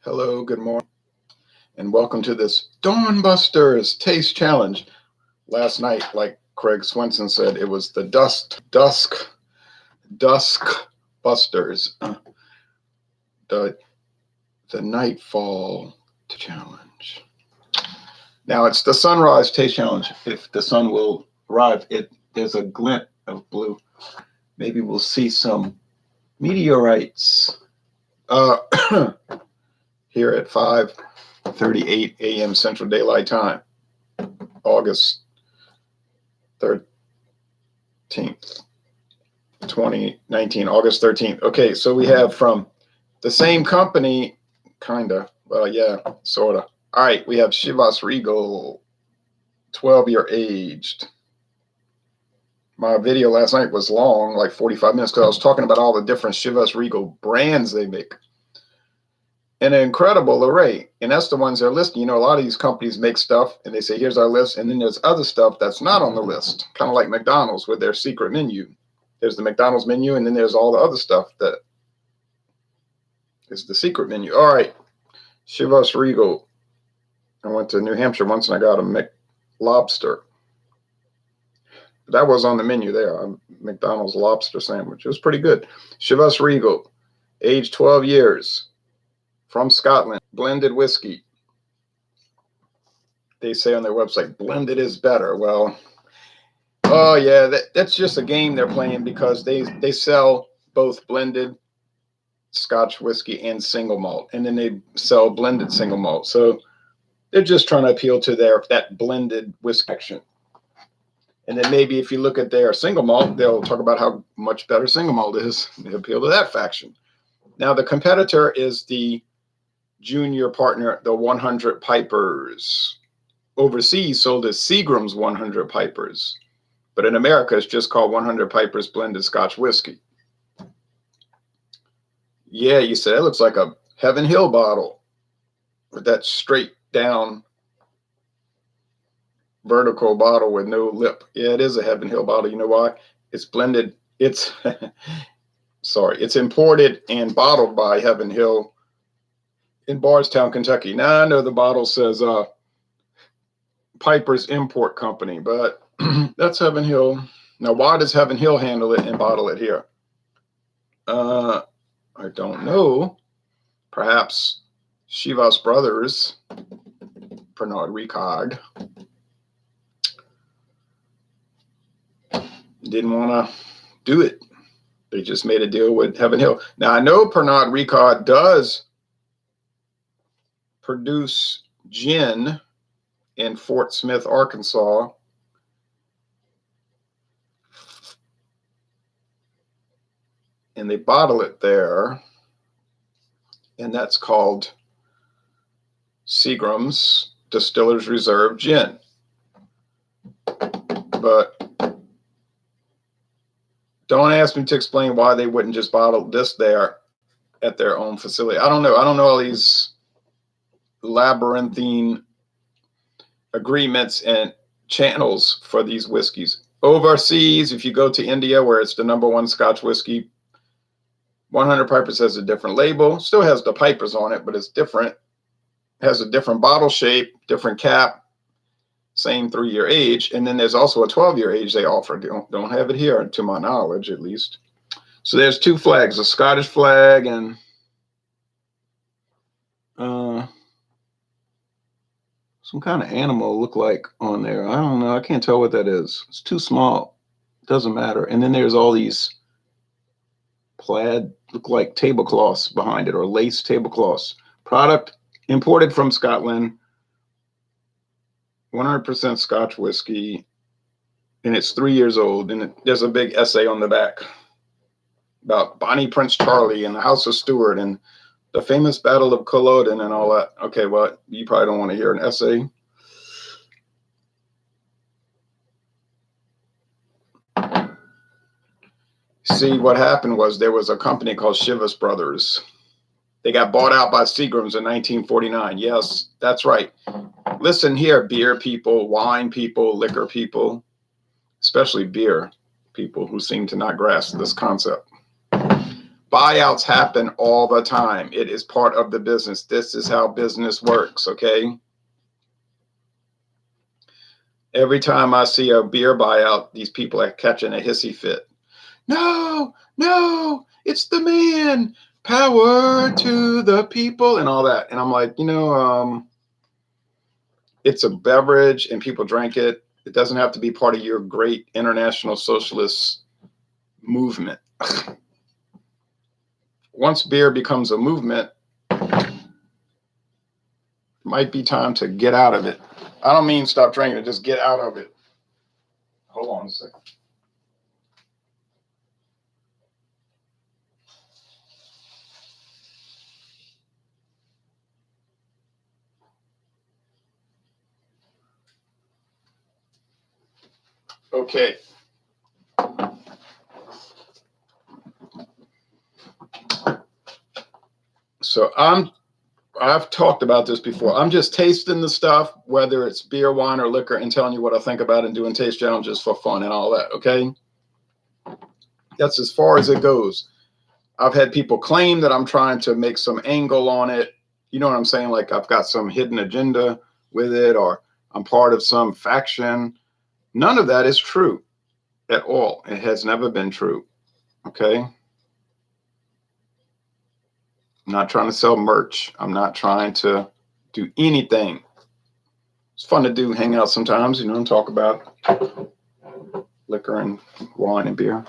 Hello, good morning, and welcome to this Dawn Busters Taste Challenge. Last night, like Craig Swenson said, it was the Dusk Busters, the Nightfall Challenge. Now it's the Sunrise Taste Challenge. If the sun will arrive, there's a glint of blue. Maybe we'll see some meteorites. Here at 5:38 a.m. Central Daylight Time, August 13th, 2019, August 13th. Okay, so we have from the same company, kind of, well, yeah, sort of. All right, we have Chivas Regal, 12-year aged. My video last night was long, like 45 minutes, because I was talking about all the different Chivas Regal brands they make. An incredible array, and that's the ones they're listing. You know, a lot of these companies make stuff and they say, here's our list, and then there's other stuff that's not on the list, kind of like McDonald's with their secret menu. There's the McDonald's menu, and then there's all the other stuff that is the secret menu. All right, Chivas Regal. I went to New Hampshire once and I got a McLobster. That was on the menu there, a McDonald's lobster sandwich. It was pretty good. Chivas Regal, age 12 years. From Scotland, blended whiskey. They say on their website, blended is better. Well, oh yeah, that's just a game they're playing because they sell both blended Scotch whiskey and single malt, and then they sell blended single malt. So they're just trying to appeal to that blended whiskey action. And then maybe if you look at their single malt, they'll talk about how much better single malt is. They appeal to that faction. Now the competitor is the junior partner, the 100 Pipers. Overseas sold as Seagram's 100 Pipers, but in America it's just called 100 Pipers blended Scotch whiskey. Yeah, you say it looks like a Heaven Hill bottle with that straight down vertical bottle with no lip. Yeah, it is a Heaven Hill bottle. You know why? It's blended. It's it's imported and bottled by Heaven Hill in Bardstown, Kentucky. Now I know the bottle says Piper's Import Company, but that's Heaven Hill. Now, why does Heaven Hill handle it and bottle it here? I don't know. Perhaps Chivas Brothers, Pernod-Ricard, didn't want to do it. They just made a deal with Heaven Hill. Now, I know Pernod-Ricard does produce gin in Fort Smith, Arkansas. And they bottle it there. And that's called Seagram's Distillers Reserve Gin. But don't ask me to explain why they wouldn't just bottle this there at their own facility. I don't know. I don't know all these labyrinthine agreements and channels for these whiskeys. Overseas, if you go to India, where it's the #1 Scotch whiskey, 100 Pipers has a different label. Still has the Pipers on it, but it's different. It has a different bottle shape, different cap, same 3-year age. And then there's also a 12-year age they offer. Don't have it here, to my knowledge, at least. So there's two flags, a Scottish flag and some kind of animal look like on there. I don't know. I can't tell what that is. It's too small. It doesn't matter. And then there's all these plaid, look like tablecloths behind it, or lace tablecloths. Product imported from Scotland, 100% Scotch whiskey, and it's 3 years old. And there's a big essay on the back about Bonnie Prince Charlie and the House of Stuart and the famous Battle of Culloden and all that. Okay, well, you probably don't want to hear an essay. See, what happened was there was a company called Chivas Brothers. They got bought out by Seagram's in 1949. Yes, that's right. Listen here, beer people, wine people, liquor people, especially beer people who seem to not grasp this concept. Buyouts happen all the time. It is part of the business. This is how business works, okay? Every time I see a beer buyout, these people are catching a hissy fit. No, no, it's the man. Power to the people and all that. And I'm like, it's a beverage and people drink it. It doesn't have to be part of your great international socialist movement. Once beer becomes a movement, it might be time to get out of it. I don't mean stop drinking it, just get out of it. Hold on a second. Okay. So I've talked about this before. I'm just tasting the stuff, whether it's beer, wine, or liquor, and telling you what I think about it and doing taste challenges for fun and all that, okay? That's as far as it goes. I've had people claim that I'm trying to make some angle on it. You know what I'm saying? Like I've got some hidden agenda with it, or I'm part of some faction. None of that is true at all. It has never been true, okay? I'm not trying to sell merch. I'm not trying to do anything. It's fun to do, hang out sometimes, and talk about liquor and wine and beer.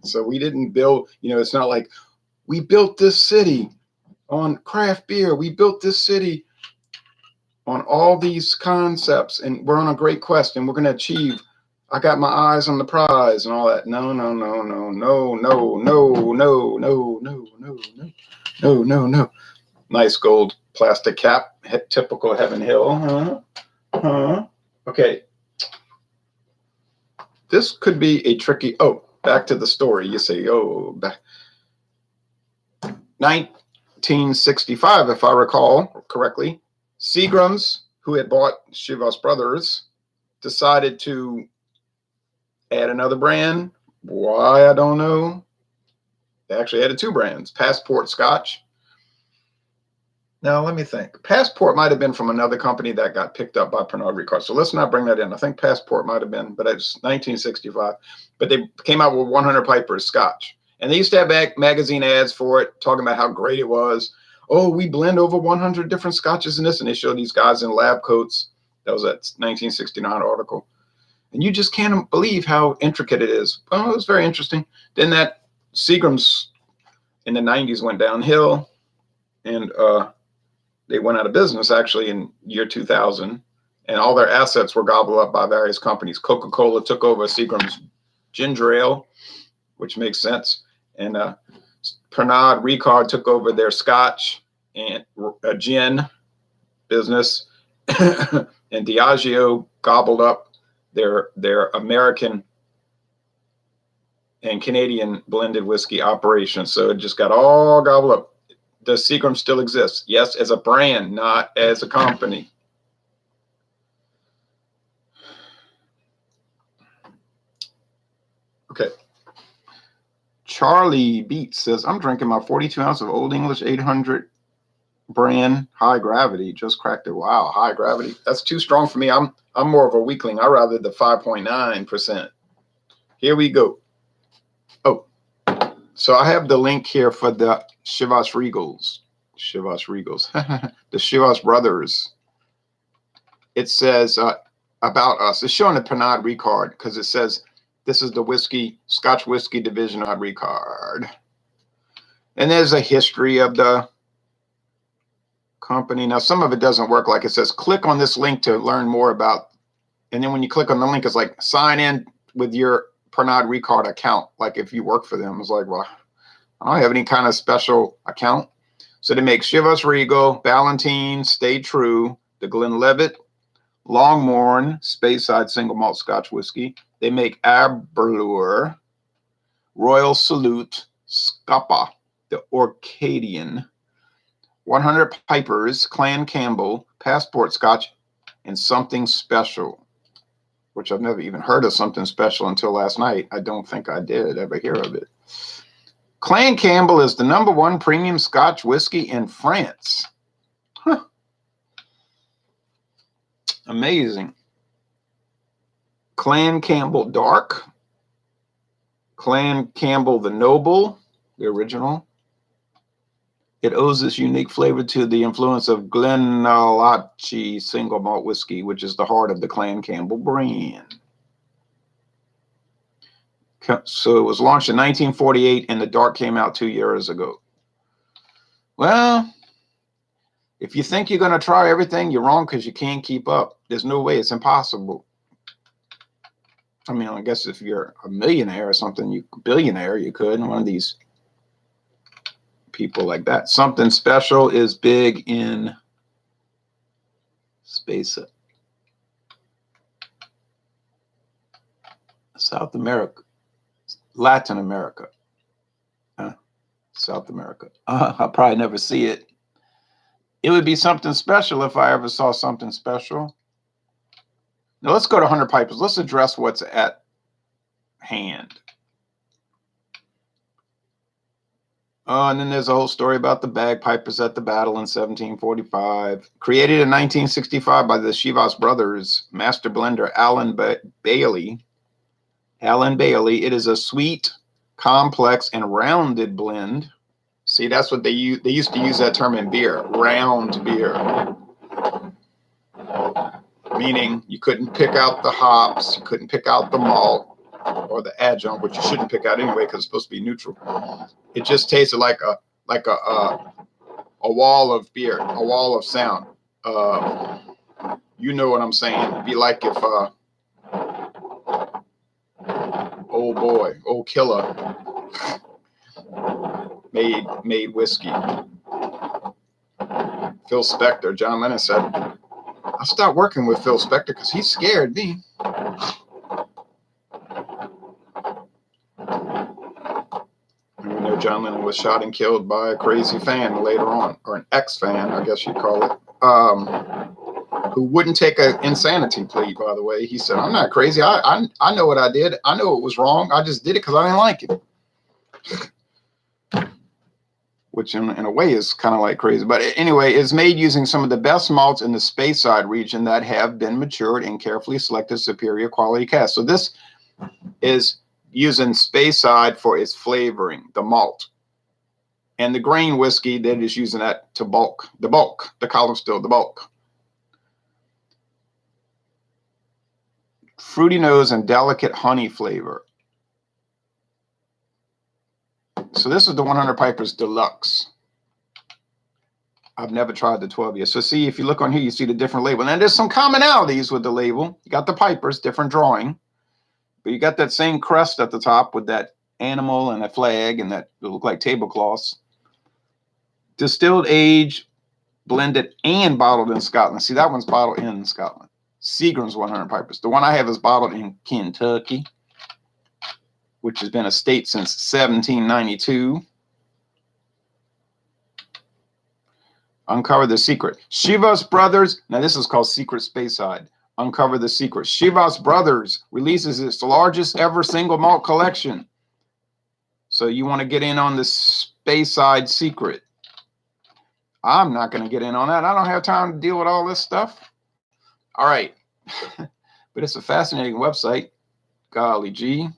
So we didn't build, it's not like we built this city on craft beer. We built this city on all these concepts, and we're on a great quest, and we're going to achieve. I got my eyes on the prize and all that. No, no, no, no, no, no, no, no, no, no, no, no, no, no, no. Nice gold plastic cap, typical Heaven Hill. Okay. This could be a tricky. Oh, back to the story. You say, back. 1965, if I recall correctly, Seagram's, who had bought Chivas Brothers, decided to add another brand. Why, I don't know. They actually added two brands, Passport Scotch. Now, let me think. Passport might have been from another company that got picked up by Pernod-Ricard. So let's not bring that in. I think Passport might have been, but it's 1965. But they came out with 100 Pipers Scotch. And they used to have magazine ads for it, talking about how great it was. Oh, we blend over 100 different scotches in this. And they show these guys in lab coats. That was that 1969 article. And you just can't believe how intricate it is. Well, it was very interesting. Then that Seagram's in the 90s went downhill. And they went out of business actually in year 2000. And all their assets were gobbled up by various companies. Coca-Cola took over Seagram's ginger ale, which makes sense. And Pernod-Ricard took over their Scotch and gin business. And Diageo gobbled up their American and Canadian blended whiskey operation. So it just got all gobbled up. Does Seagram still exist? Yes, as a brand, not as a company. Okay. Charlie Beats says, I'm drinking my 42 ounce of Old English 800 brand high gravity. Just cracked it. Wow, high gravity. That's too strong for me. I'm more of a weakling. I rather the 5.9%. Here we go. Oh, so I have the link here for the Chivas Regals. The Chivas Brothers. It says about us. It's showing the Pernod-Ricard because it says this is the whiskey, Scotch whiskey division of Ricard. And there's a history of the company. Now, some of it doesn't work. Like it says, click on this link to learn more about. And then when you click on the link, it's like sign in with your Pernod-Ricard account. Like if you work for them, it's like, well, I don't have any kind of special account. So they make Chivas Regal, Ballantine, Stay True, the Glenlivet, Longmorn, Speyside single malt Scotch whiskey. They make Aberlour, Royal Salute, Scapa, the Orcadian, 100 Pipers, Clan Campbell, Passport Scotch, and Something Special. which I've never even heard of something special until last night. I don't think I did ever hear of it. Clan Campbell is the #1 premium Scotch whiskey in France. Huh. Amazing. Clan Campbell Dark. Clan Campbell the Noble, the original. It owes its unique flavor to the influence of Glenallachie single malt whiskey, which is the heart of the Clan Campbell brand. So it was launched in 1948, and the dark came out 2 years ago. Well, if you think you're going to try everything, you're wrong, because you can't keep up. There's no way. It's impossible. I mean, I guess if you're a millionaire or something, billionaire, you could. One of these people like that. Something Special is big in space. South America. Latin America. South America. I'll probably never see it. It would be something special if I ever saw something special. Now let's go to 100 Pipers. Let's address what's at hand. And then there's a whole story about the bagpipers at the battle in 1745. Created in 1965 by the Chivas Brothers master blender Alan Bailey. It is a sweet, complex, and rounded blend. See, that's what they use. They used to use that term in beer, round beer. Meaning you couldn't pick out the hops, you couldn't pick out the malt or the adjunct, which you shouldn't pick out anyway because it's supposed to be neutral. It just tasted like a wall of beer, a wall of sound. You know what I'm saying? It'd be like if old Killer made whiskey. Phil Spector, John Lennon said, I stopped working with Phil Spector because he scared me. And we know John Lennon was shot and killed by a crazy fan later on, or an ex-fan, I guess you'd call it, who wouldn't take an insanity plea, by the way. He said, I'm not crazy. I know what I did. I know it was wrong. I just did it because I didn't like it. Which in a way is kind of like crazy. But anyway, it's made using some of the best malts in the Speyside region that have been matured and carefully selected superior quality casks. So this is using Speyside for its flavoring, the malt. And the grain whiskey, they're just using that to bulk, the column still, the bulk. Fruity nose and delicate honey flavor. So this is the 100 Pipers Deluxe. I've never tried the 12 yet. So see, if you look on here, you see the different label. And there's some commonalities with the label. You got the Pipers, different drawing. But you got that same crest at the top with that animal and a flag and that look like tablecloths. Distilled, aged, blended, and bottled in Scotland. See, that one's bottled in Scotland. Seagram's 100 Pipers. The one I have is bottled in Kentucky, which has been a state since 1792. Uncover the secret. Chivas Brothers, now this is called Secret Speyside. Uncover the secret. Chivas Brothers releases its largest ever single malt collection. So you want to get in on the Speyside secret. I'm not going to get in on that. I don't have time to deal with all this stuff. All right. But it's a fascinating website. Golly gee.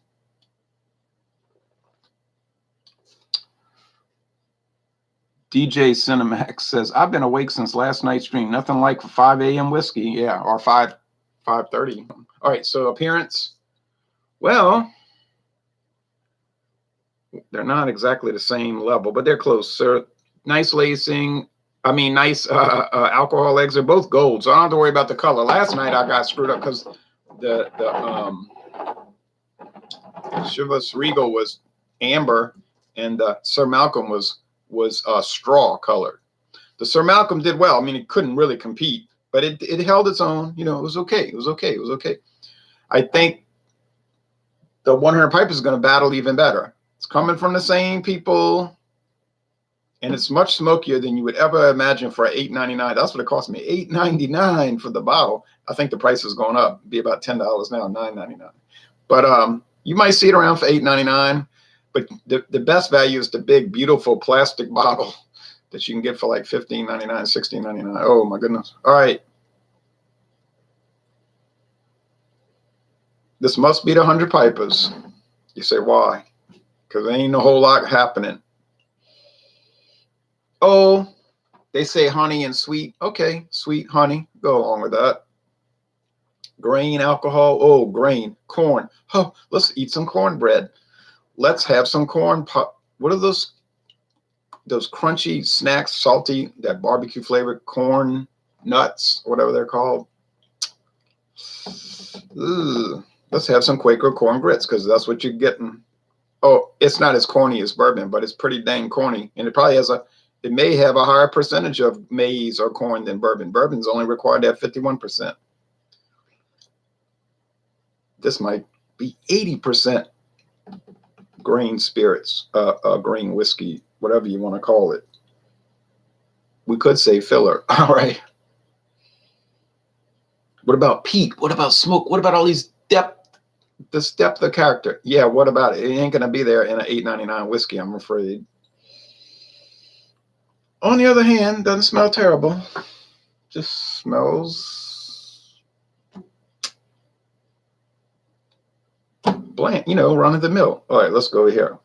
DJ Cinemax says, I've been awake since last night's stream. Nothing like 5 a.m. whiskey. Yeah, or 5:30. All right, so appearance. Well, they're not exactly the same level, but they're close. So nice lacing. I mean, nice alcohol eggs. They're both gold, so I don't have to worry about the color. Last night I got screwed up because the Chivas Regal was amber and Sir Malcolm was straw colored. The Sir Malcolm did well. I mean, it couldn't really compete, but it held its own. You know, it was okay. It was okay. It was okay. I think the 100 Pipers is going to battle even better. It's coming from the same people. And it's much smokier than you would ever imagine for $8.99. That's what it cost me, $8.99 for the bottle. I think the price has gone up. It'd be about $10 now, $9.99. But you might see it around for $8.99. But the best value is the big, beautiful plastic bottle that you can get for like $15.99, $16.99. Oh my goodness. All right. This must be the 100 Pipers. You say, why? Because there ain't a whole lot happening. Oh, they say honey and sweet. Okay, sweet honey. Go along with that. Grain, alcohol. Oh, grain, corn. Oh, let's eat some cornbread. Let's have some corn pop. What are those crunchy snacks, salty, that barbecue flavored corn nuts, whatever they're called? Ooh, let's have some Quaker corn grits because that's what you're getting. Oh, it's not as corny as bourbon, but it's pretty dang corny. And it probably has it may have a higher percentage of maize or corn than bourbon. Bourbon's only required to have 51%. This might be 80% grain spirits, grain whiskey, whatever you want to call it. We could say filler. All right. What about peat? What about smoke? What about all these this depth of character? Yeah, what about it? It ain't going to be there in an $8.99 whiskey, I'm afraid. On the other hand, doesn't smell terrible. Just smells bland, run of the mill. All right, let's go here.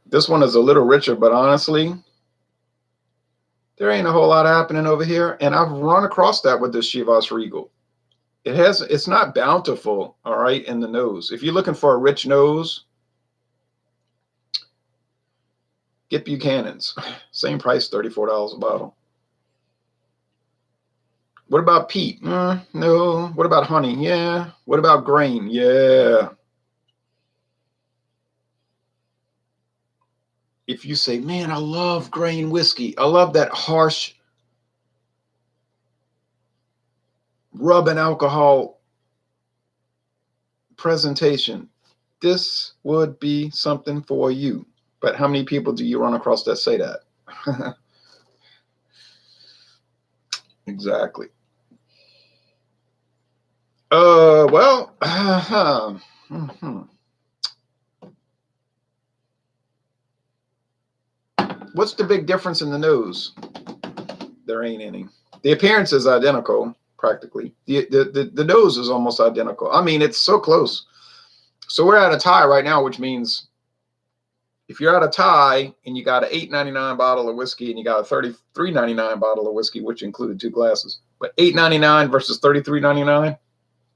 This one is a little richer, but honestly, there ain't a whole lot happening over here. And I've run across that with this Chivas Regal. It's not bountiful, all right, in the nose. If you're looking for a rich nose, get Buchanan's. Same price, $34 a bottle. What about peat? No. What about honey? Yeah. What about grain? Yeah. If you say, man, I love grain whiskey. I love that harsh rub and alcohol presentation. This would be something for you. But how many people do you run across that say that? Exactly. Well, what's the big difference in the nose? There ain't any. The appearance is identical, practically. The nose is almost identical. I mean, it's so close. So we're at a tie right now, which means if you're at a tie and you got an $8.99 bottle of whiskey and you got a $33.99 bottle of whiskey, which included 2 glasses, but $8.99 versus $33.99,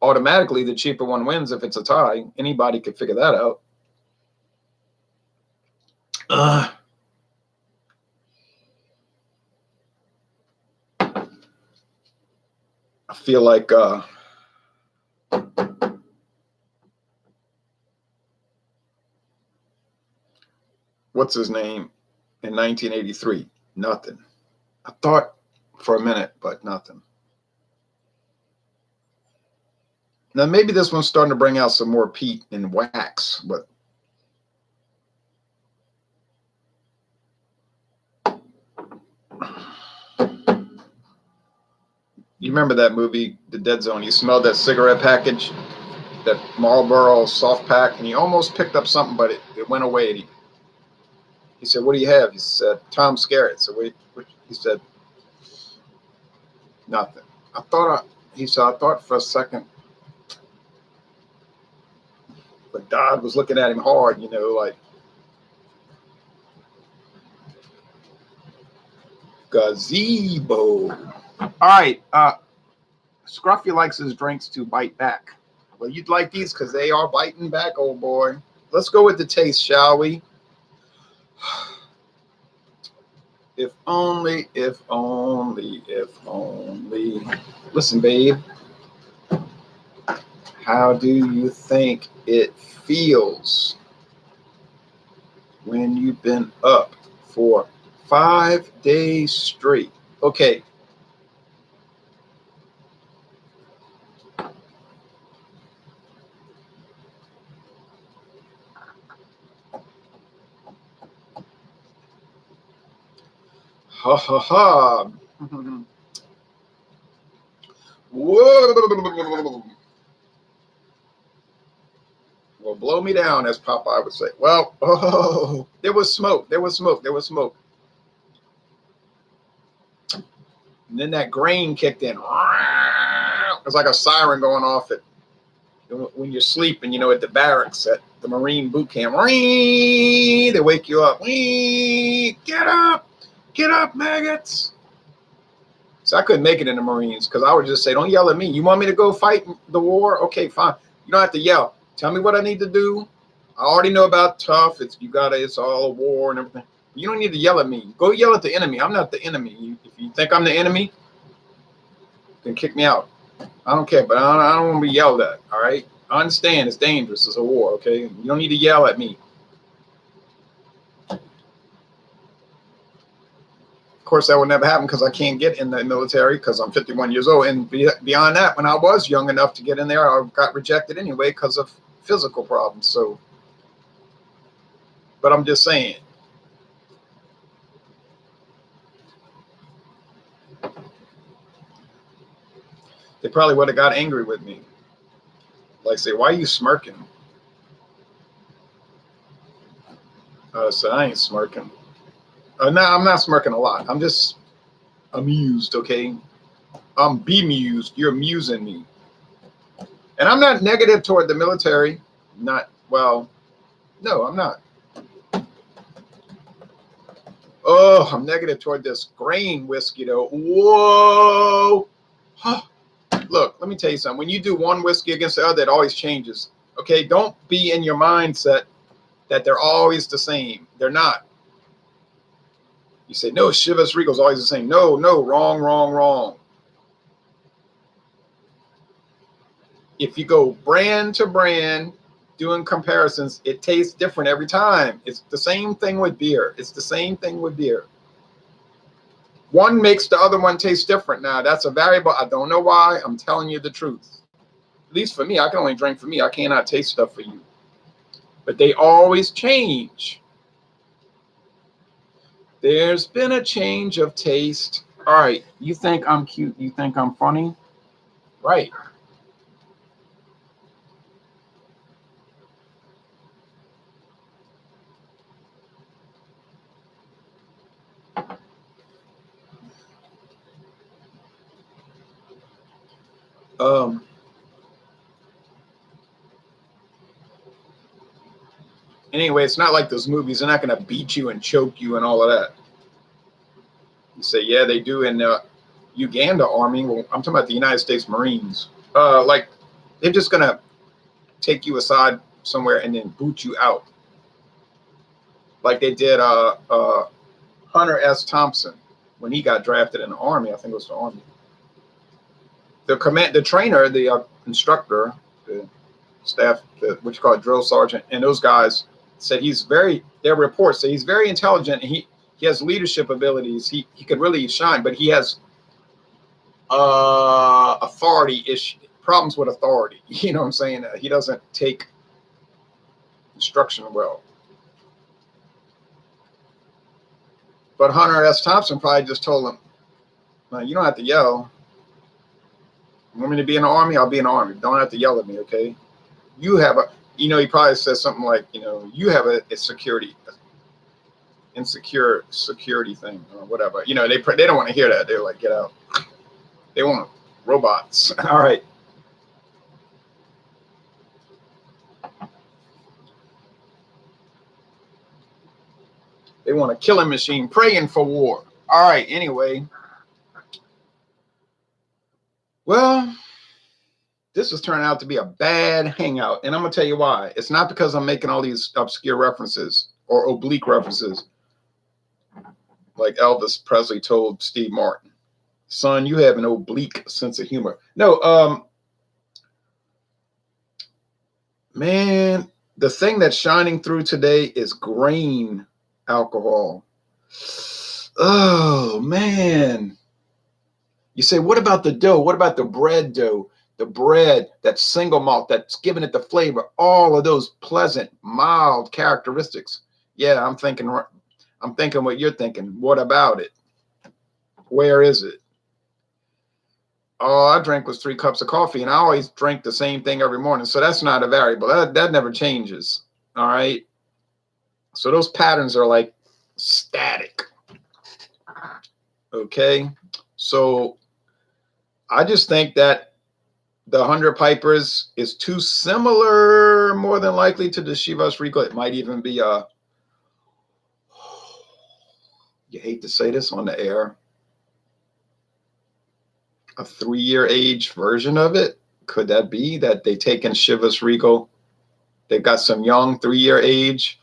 automatically the cheaper one wins if it's a tie. Anybody could figure that out. I feel like what's his name in 1983? Nothing. I thought for a minute, but nothing. Now maybe this one's starting to bring out some more peat and wax, but you remember that movie, The Dead Zone? You smelled that cigarette package, that Marlboro soft pack, and he almost picked up something, but it went away. He said, "What do you have?" He said, "Tom Skerritt." So he said, "Nothing." He said, "I thought for a second," but Dodd was looking at him hard, like gazebo. All right, Scruffy likes his drinks to bite back. Well, you'd like these because they are biting back, old boy. Let's go with the taste, shall we? If only, if only, if only. Listen, babe. How do you think it feels when you've been up for 5 days straight? Okay. Ha ha ha. Whoa. Well, blow me down, as Popeye would say. Well, oh, there was smoke. There was smoke. There was smoke. And then that grain kicked in. It was like a siren going off at when you're sleeping, at the barracks at the Marine boot camp. They wake you up. Get up, maggots. So I couldn't make it in the Marines because I would just say, don't yell at me. You want me to go fight the war? Okay, fine. You don't have to yell. Tell me what I need to do. I already know about tough. It's all a war and everything. You don't need to yell at me. Go yell at the enemy. I'm not the enemy. If you think I'm the enemy, then kick me out. I don't care, but I don't want to be yelled at. All right. I understand it's dangerous. It's a war. Okay. You don't need to yell at me. Of course, that would never happen because I can't get in the military because I'm 51 years old. And beyond that, when I was young enough to get in there, I got rejected anyway because of physical problems. So, but I'm just saying. They probably would have got angry with me. Like, say, why are you smirking? I said, I ain't smirking. No, I'm not smirking a lot. I'm just amused, okay? I'm bemused. You're amusing me. And I'm not negative toward the military. No, I'm not. Oh, I'm negative toward this grain whiskey, though. Whoa. Look, let me tell you something. When you do one whiskey against the other, it always changes. Okay, don't be in your mindset that they're always the same. They're not. You say, no, Chivas Regal is always the same. No, wrong. If you go brand to brand, doing comparisons, it tastes different every time. It's the same thing with beer. One makes the other one taste different. Now, that's a variable. I don't know why. I'm telling you the truth. At least for me, I can only drink for me. I cannot taste stuff for you. But they always change. There's been a change of taste. All right, you think I'm cute? You think I'm funny? Right. Anyway, it's not like those movies. They're not going to beat you and choke you and all of that. You say, yeah, they do in the Uganda Army. Well, I'm talking about the United States Marines. Like, they're just going to take you aside somewhere and then boot you out. Like they did Hunter S. Thompson when he got drafted in the Army. I think it was the Army. The trainer, the instructor, the staff, what you call it, drill sergeant, and those guys said their reports say he's very intelligent and he has leadership abilities. He could really shine, but he has authority issue problems with authority. You know what I'm saying? He doesn't take instruction well. But Hunter S. Thompson probably just told him, no, you don't have to yell. You want me to be in the Army? I'll be in the Army. Don't have to yell at me, okay? You have he probably says something like, you have a insecure security thing or whatever. They don't want to hear that. They're like, get out. They want robots. All right. They want a killing machine praying for war. All right. Anyway. Well, this is turning out to be a bad hangout. And I'm going to tell you why. It's not because I'm making all these obscure references or oblique references like Elvis Presley told Steve Martin. Son, you have an oblique sense of humor. No, man, the thing that's shining through today is grain alcohol. Oh, man. You say, what about the dough? What about the bread dough? The bread, that single malt, that's giving it the flavor, all of those pleasant, mild characteristics. Yeah, I'm thinking what you're thinking. What about it? Where is it? All I drank was 3 cups of coffee, and I always drink the same thing every morning. So that's not a variable. That never changes. All right. So those patterns are like static. Okay. So I just think that the 100 Pipers is too similar, more than likely, to the Chivas Regal. It might even be a, you hate to say this on the air, a 3-year age version of it. Could that be that they take in Chivas Regal? They've got some young 3-year age.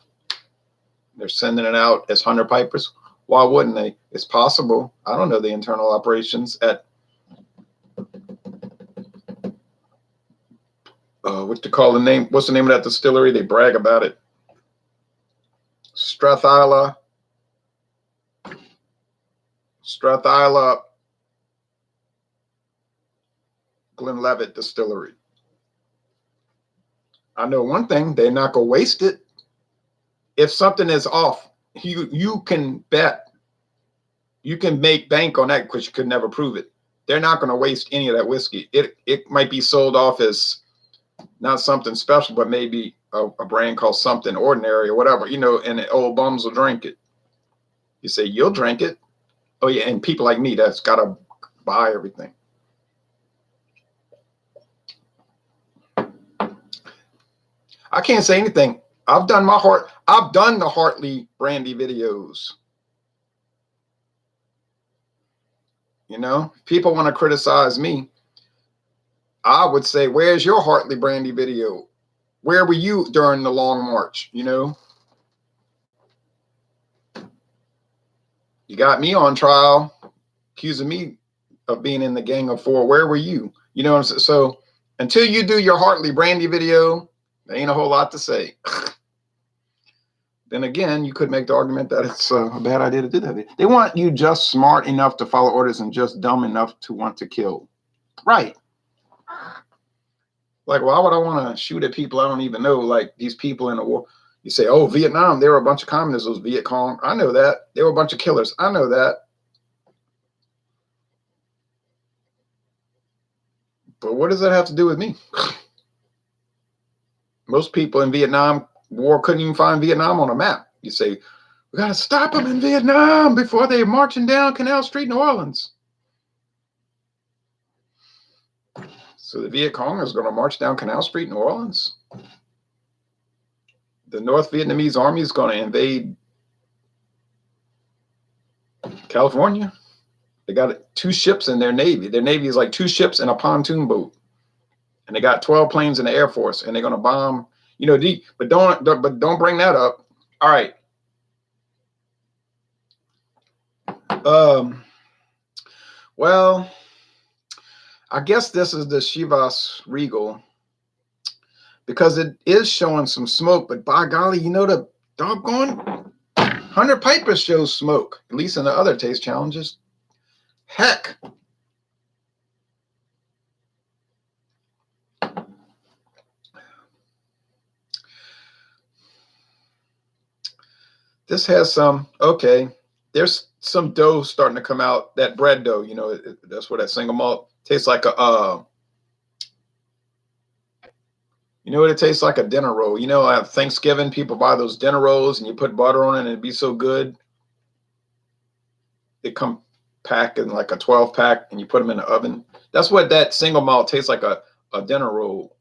They're sending it out as 100 Pipers. Why wouldn't they? It's possible. I don't know the internal operations at what to call the name? What's the name of that distillery? They brag about it. Strathyla Glenlivet Distillery. I know one thing, they're not gonna waste it. If something is off, you can bet, you can make bank on that because you could never prove it. They're not going to waste any of that whiskey. It might be sold off as not something special, but maybe a brand called something ordinary or whatever, you know, and the old bums will drink it. You say, you'll drink it. Oh yeah, and people like me that's got to buy everything. I can't say anything. I've done the Hartley brandy videos. You know, people want to criticize me. I would say, where's your Hartley brandy video? Where were you during the Long March? You know, you got me on trial, accusing me of being in the Gang of Four. Where were you? You know what I'm saying? So until you do your Hartley brandy video, there ain't a whole lot to say. Then again, you could make the argument that it's a bad idea to do that. They want you just smart enough to follow orders and just dumb enough to want to kill. Right. Like, why would I want to shoot at people I don't even know? Like these people in the war. You say, oh, Vietnam, there were a bunch of communists, those Viet Cong. I know that. There were a bunch of killers. I know that. But what does that have to do with me? Most people in Vietnam War couldn't even find Vietnam on a map. You say, we got to stop them in Vietnam before they're marching down Canal Street, New Orleans. So the Viet Cong is going to march down Canal Street, New Orleans. The North Vietnamese army is going to invade California. They got 2 ships in their Navy. Their Navy is like 2 ships and a pontoon boat. And they got 12 planes in the Air Force, and they're going to bomb, you know, but don't bring that up. All right. Well, I guess this is the Chivas Regal because it is showing some smoke, but by golly, you know, the doggone 100 Pipers shows smoke, at least in the other taste challenges. Heck. This has some, okay, there's some dough starting to come out, that bread dough, you know, that's what that single malt tastes like you know what it tastes like? A dinner roll. You know, at Thanksgiving, people buy those dinner rolls and you put butter on it and it'd be so good. They come packed in like a 12 pack and you put them in the oven. That's what that single malt tastes like, a dinner roll.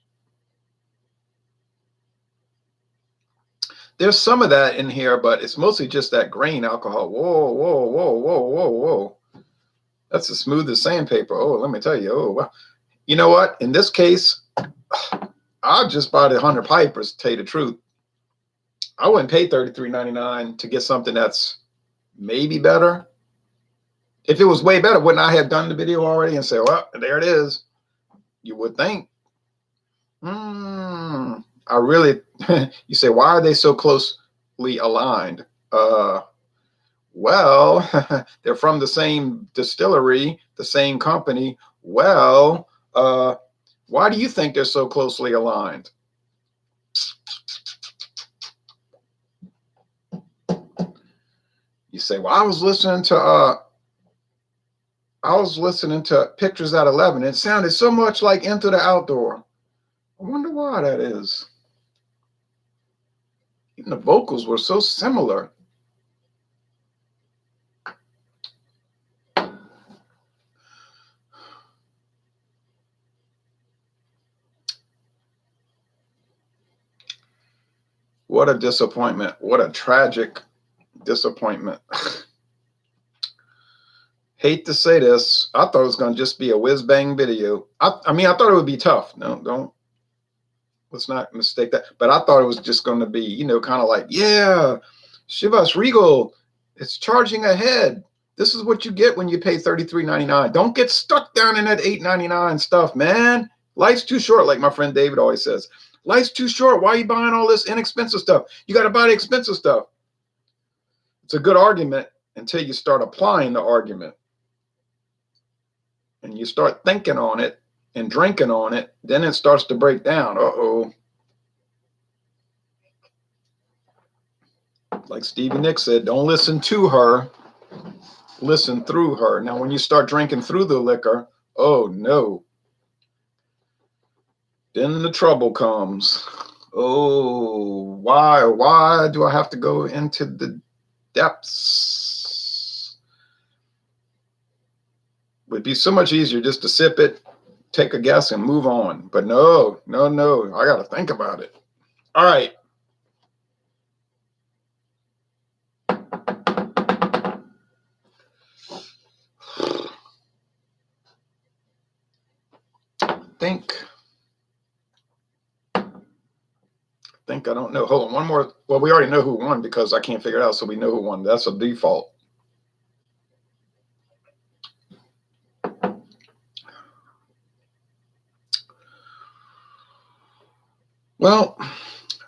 There's some of that in here, but it's mostly just that grain alcohol. Whoa, whoa, whoa, whoa, whoa, whoa. That's as smooth as sandpaper. Oh, let me tell you. Oh, wow. You know what? In this case, I'll just buy the 100 Pipers, to tell you the truth. I wouldn't pay $33.99 to get something that's maybe better. If it was way better, wouldn't I have done the video already and say, well, there it is? You would think. I really, you say, why are they so closely aligned? Well, they're from the same distillery, the same company. Well, why do you think they're so closely aligned? You say, well, I was listening to I was listening to Pictures at 11. It sounded so much like Into the Outdoor. I wonder why that is. Even the vocals were so similar. What a disappointment. What a tragic disappointment. Hate to say this. I thought it was going to just be a whiz bang video. I mean, I thought it would be tough. No, let's not mistake that. But I thought it was just going to be, you know, kind of like, yeah, Chivas Regal, it's charging ahead. This is what you get when you pay $33.99. Don't get stuck down in that $8.99 stuff, man. Life's too short, like my friend David always says. Life's too short. Why are you buying all this inexpensive stuff? You got to buy the expensive stuff. It's a good argument until you start applying the argument. And you start thinking on it and drinking on it, then it starts to break down. Uh-oh. Like Stevie Nicks said, don't listen to her, listen through her. Now, when you start drinking through the liquor, oh no. Then the trouble comes. Oh, why do I have to go into the depths? Would be so much easier just to sip it, take a guess, and move on. But no. I got to think about it. All right. Think I don't know. Hold on, one more. Well, we already know who won because I can't figure it out, so we know who won. That's a default. Well,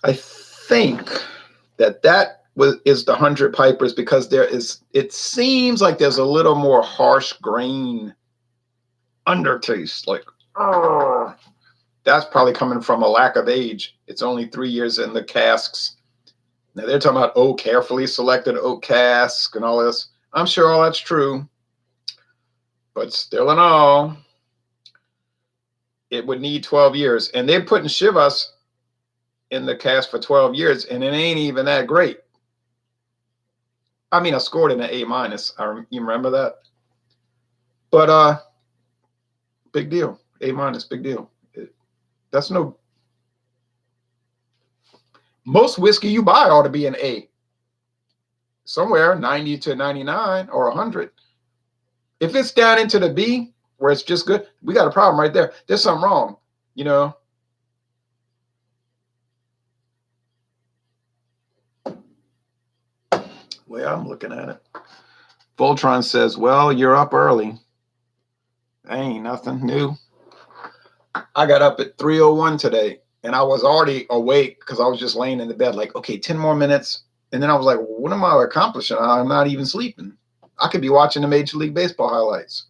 I think that is the 100 Pipers because it seems like there's a little more harsh grain undertaste. Like, oh, that's probably coming from a lack of age. It's only 3 years in the casks. Now they're talking about carefully selected oak cask and all this. I'm sure all that's true, but still in all, it would need 12 years. And they're putting Chivas in the cask for 12 years, and it ain't even that great. I mean, I scored in an A-. You remember that? But big deal. A-, big deal. That's no. Most whiskey you buy ought to be an A. Somewhere 90 to 99 or 100. If it's down into the B, where it's just good, we got a problem right there. There's something wrong, you know. Way I'm looking at it. Voltron says, well, you're up early. Ain't nothing new. I got up at 3:01 today, and I was already awake because I was just laying in the bed like, okay, 10 more minutes. And then I was like, well, what am I accomplishing? I'm not even sleeping. I could be watching the Major League Baseball highlights.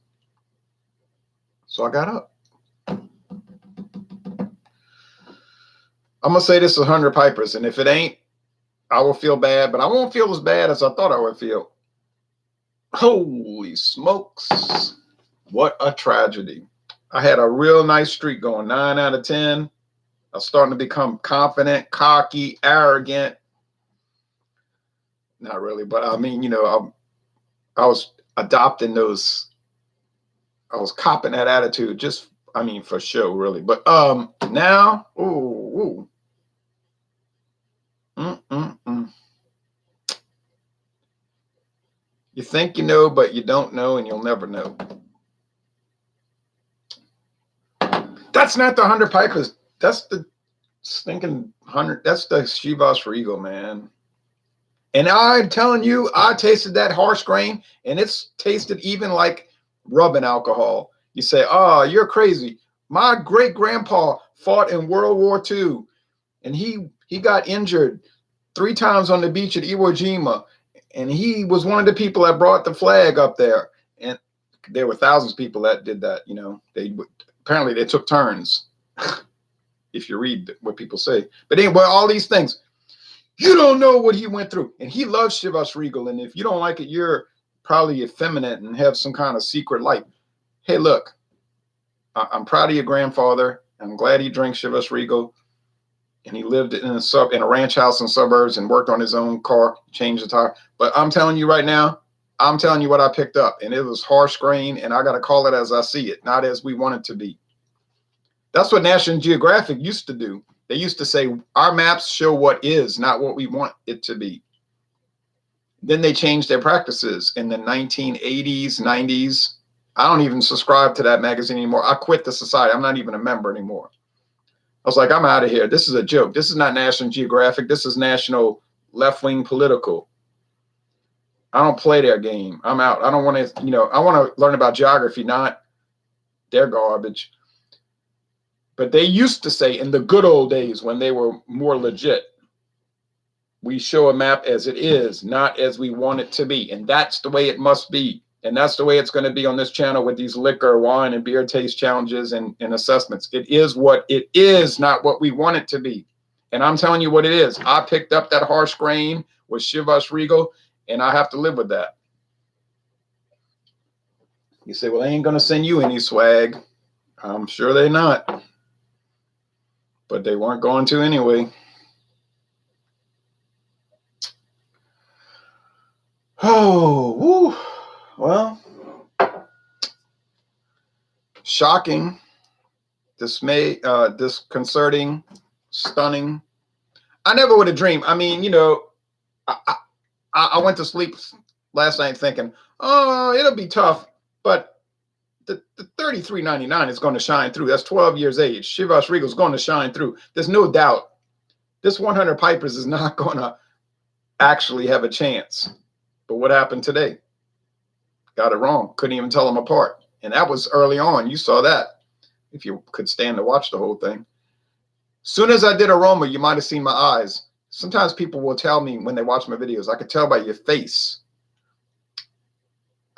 So I got up. I'm going to say this is 100 Pipers, and if it ain't, I will feel bad, but I won't feel as bad as I thought I would feel. Holy smokes. What a tragedy. I had a real nice streak going, 9 out of 10. I was starting to become confident, cocky, arrogant. Not really, but I mean, you know, I was adopting those. I was copping that attitude just, I mean, for show, really. But now, ooh. You think you know, but you don't know, and you'll never know. That's not the 100 Pipers. That's the stinking 100. That's the Chivas Regal, man. And I'm telling you, I tasted that harsh grain, and it's tasted even like rubbing alcohol. You say, oh, you're crazy. My great-grandpa fought in World War II, and he got injured 3 times on the beach at Iwo Jima, and he was one of the people that brought the flag up there. And there were thousands of people that did that, you know. Apparently they took turns, if you read what people say. But anyway, all these things, you don't know what he went through. And he loves Chivas Regal. And if you don't like it, you're probably effeminate and have some kind of secret life. Hey, look, I'm proud of your grandfather. I'm glad he drank Chivas Regal, and he lived in a ranch house in suburbs and worked on his own car, changed the tire. But I'm telling you right now, I'm telling you what I picked up, and it was harsh grain, and I got to call it as I see it, not as we want it to be. That's what National Geographic used to do. They used to say, our maps show what is, not what we want it to be. Then they changed their practices in the 1980s, 90s. I don't even subscribe to that magazine anymore. I quit the society. I'm not even a member anymore. I was like, I'm out of here. This is a joke. This is not National Geographic. This is national left-wing political. I don't play their game. I'm out. I don't want to, I want to learn about geography, not their garbage. But they used to say in the good old days when they were more legit, we show a map as it is, not as we want it to be. And that's the way it must be. And that's the way it's going to be on this channel with these liquor, wine, and beer taste challenges and assessments. It is what it is, not what we want it to be. And I'm telling you what it is. I picked up that harsh grain with Chivas Regal, and I have to live with that. You say, well, they ain't going to send you any swag. I'm sure they're not. But they weren't going to anyway. Oh, woo. Well, shocking, disconcerting, stunning. I never would have dreamed. I mean, I went to sleep last night thinking, oh, it'll be tough, but the $33.99 is going to shine through. That's 12 years age. Chivas Regal is going to shine through. There's no doubt. This 100 Pipers is not going to actually have a chance. But what happened today? Got it wrong. Couldn't even tell them apart. And that was early on. You saw that, if you could stand to watch the whole thing. Soon as I did aroma, you might have seen my eyes. Sometimes people will tell me when they watch my videos, I could tell by your face.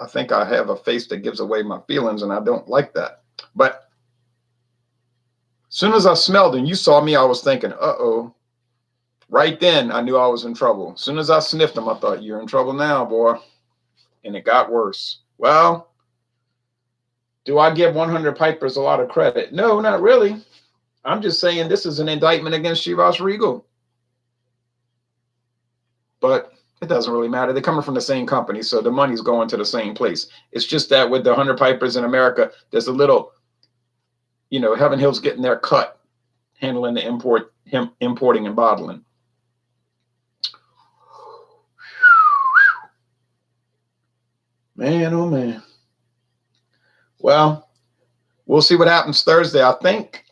I think I have a face that gives away my feelings, and I don't like that. But as soon as I smelled and you saw me, I was thinking, uh-oh. Right then, I knew I was in trouble. As soon as I sniffed them, I thought, you're in trouble now, boy. And it got worse. Well, do I give 100 Pipers a lot of credit? No, not really. I'm just saying this is an indictment against Chivas Regal. But it doesn't really matter. They're coming from the same company, so the money's going to the same place. It's just that with the 100 Pipers in America, there's a little, Heaven Hill's getting their cut, handling the importing and bottling. Man, oh man. Well, we'll see what happens Thursday. I think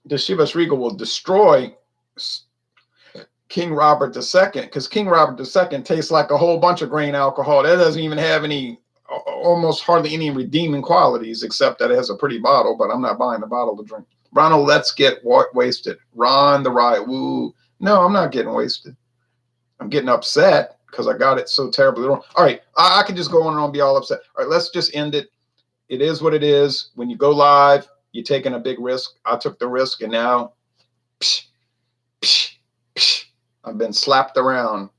the Chivas Regal will destroy King Robert II, because King Robert II tastes like a whole bunch of grain alcohol. That doesn't even have almost hardly any redeeming qualities, except that it has a pretty bottle, but I'm not buying the bottle to drink. Ronald, let's get wasted. Ron the Riot. Woo. No, I'm not getting wasted. I'm getting upset because I got it so terribly wrong. All right, I can just go on and be all upset. All right, let's just end it. It is what it is. When you go live, you're taking a big risk. I took the risk, and now I've been slapped around.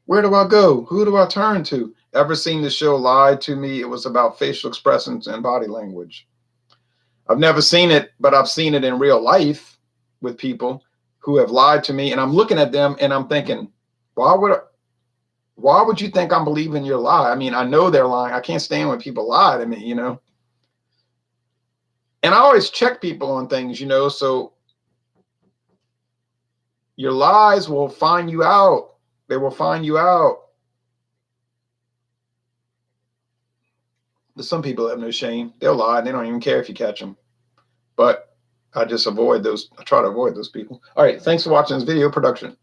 Where do I go? Who do I turn to? Ever seen the show Lied to Me? It was about facial expressions and body language. I've never seen it, but I've seen it in real life with people who have lied to me, and I'm looking at them and I'm thinking, why would you think I'm believing your lie? I mean, I know they're lying. I can't stand when people lie to me, And I always check people on things, so your lies will find you out. They will find you out. But some people have no shame. They'll lie and they don't even care if you catch them. But I just avoid those. I try to avoid those people. All right. Thanks for watching this video production.